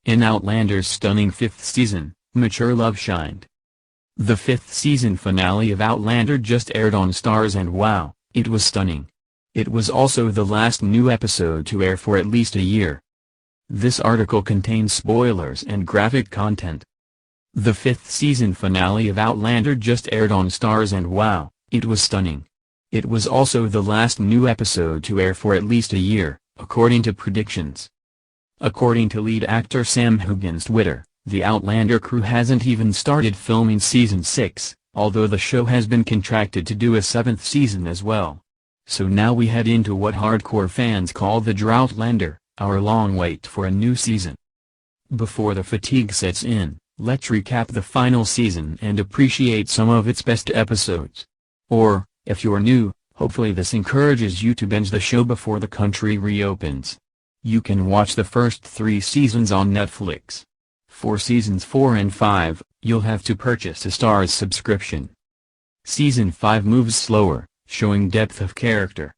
In Outlander's stunning fifth season, mature love shined. The fifth season finale of Outlander just aired on Starz and wow, it was stunning. It was also the last new episode to air for at least a year. This article contains spoilers and graphic content. The fifth season finale of Outlander just aired on Starz and wow, it was stunning. It was also the last new episode to air for at least a year, according to predictions. According to lead actor Sam Hugin's Twitter, the Outlander crew hasn't even started filming season 6, although the show has been contracted to do a 7th season as well. So now we head into what hardcore fans call the Droughtlander, our long wait for a new season. Before the fatigue sets in, let's recap the final season and appreciate some of its best episodes. Or, if you're new, hopefully this encourages you to binge the show before the country reopens. You can watch the first 3 seasons on Netflix. For seasons 4 and 5, you'll have to purchase a Starz subscription. Season 5 moves slower, showing depth of character.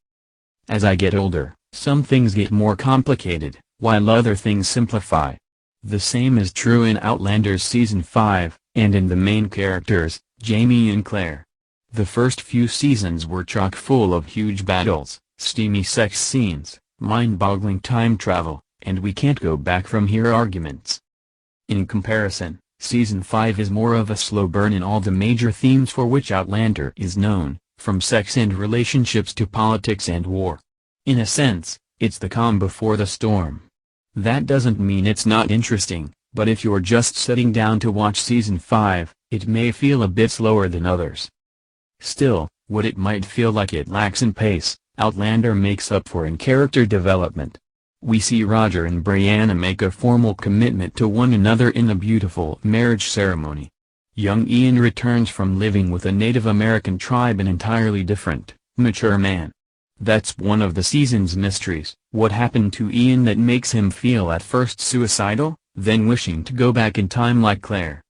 As I get older, some things get more complicated, while other things simplify. The same is true in Outlander's season 5, and in the main characters, Jamie and Claire. The first few seasons were chock full of huge battles, steamy sex scenes, mind-boggling time travel, and we can't go back from here arguments. In comparison, season 5 is more of a slow burn in all the major themes for which Outlander is known, from sex and relationships to politics and war. In a sense, it's the calm before the storm. That doesn't mean it's not interesting, but if you're just sitting down to watch season 5, it may feel a bit slower than others. Still, what it might feel like it lacks in pace, Outlander makes up for in character development. We see Roger and Brianna make a formal commitment to one another in a beautiful marriage ceremony. Young Ian returns from living with a Native American tribe, an entirely different, mature man. That's one of the season's mysteries, what happened to Ian that makes him feel at first suicidal, then wishing to go back in time like Claire.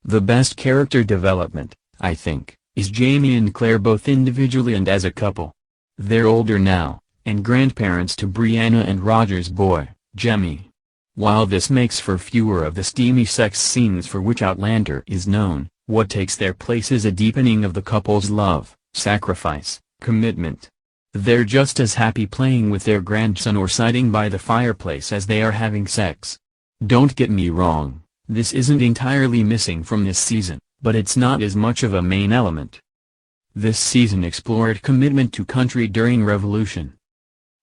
The best character development, I think, is Jamie and Claire both individually and as a couple. They're older now, and grandparents to Brianna and Roger's boy, Jemmy. While this makes for fewer of the steamy sex scenes for which Outlander is known, what takes their place is a deepening of the couple's love, sacrifice, commitment. They're just as happy playing with their grandson or sitting by the fireplace as they are having sex. Don't get me wrong, this isn't entirely missing from this season, but it's not as much of a main element. This season explored commitment to country during Revolution.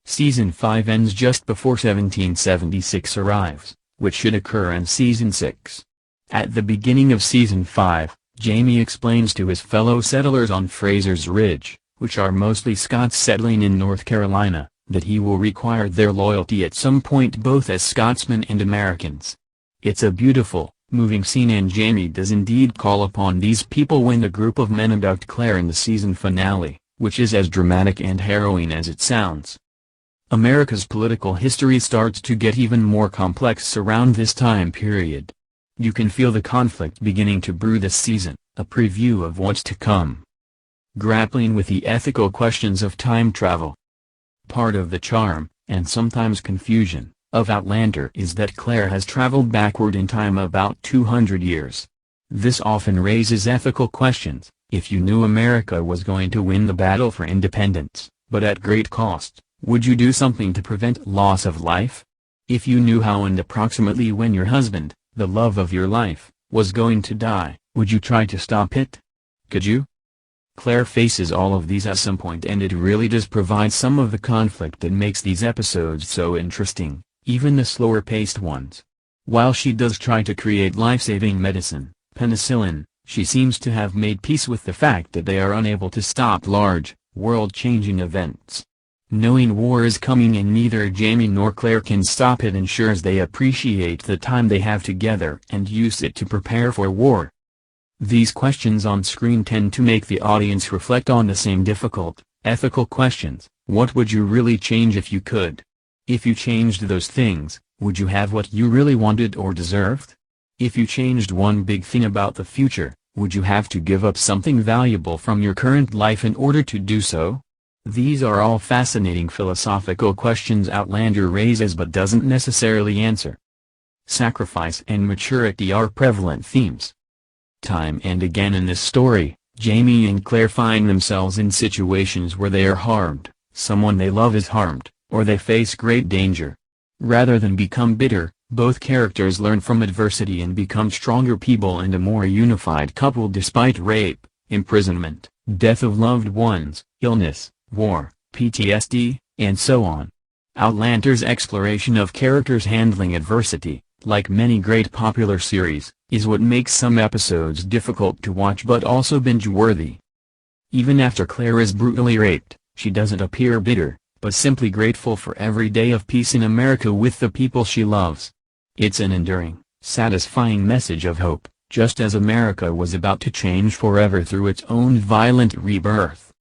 Season 5 ends just before 1776 arrives, which should occur in Season 6. At the beginning of Season 5, Jamie explains to his fellow settlers on Fraser's Ridge, which are mostly Scots settling in North Carolina, that he will require their loyalty at some point both as Scotsmen and Americans. It's a beautiful, moving scene, and Jamie does indeed call upon these people when a group of men abduct Claire in the season finale, which is as dramatic and harrowing as it sounds. America's political history starts to get even more complex around this time period. You can feel the conflict beginning to brew this season, a preview of what's to come. Grappling with the ethical questions of time travel. Part of the charm, and sometimes confusion, of Outlander is that Claire has traveled backward in time about 200 years. This often raises ethical questions. If you knew America was going to win the battle for independence, but at great cost, would you do something to prevent loss of life? If you knew how and approximately when your husband, the love of your life, was going to die, would you try to stop it? Could you? Claire faces all of these at some point, and it really does provide some of the conflict that makes these episodes so interesting, even the slower-paced ones. While she does try to create life-saving medicine, penicillin, she seems to have made peace with the fact that they are unable to stop large, world-changing events. Knowing war is coming and neither Jamie nor Claire can stop it ensures they appreciate the time they have together and use it to prepare for war. These questions on screen tend to make the audience reflect on the same difficult, ethical questions. What would you really change if you could? If you changed those things, would you have what you really wanted or deserved? If you changed one big thing about the future, would you have to give up something valuable from your current life in order to do so? These are all fascinating philosophical questions Outlander raises but doesn't necessarily answer. sacrifice and maturity are prevalent themes. Time and again in this story, Jamie and Claire find themselves in situations where they are harmed, someone they love is harmed, or they face great danger. Rather than become bitter, both characters learn from adversity and become stronger people and a more unified couple despite rape, imprisonment, death of loved ones, illness, war, PTSD, and so on. Outlander's exploration of characters handling adversity, like many great popular series, is what makes some episodes difficult to watch but also binge-worthy. Even after Claire is brutally raped, she doesn't appear bitter, but simply grateful for every day of peace in America with the people she loves. It's an enduring, satisfying message of hope, just as America was about to change forever through its own violent rebirth.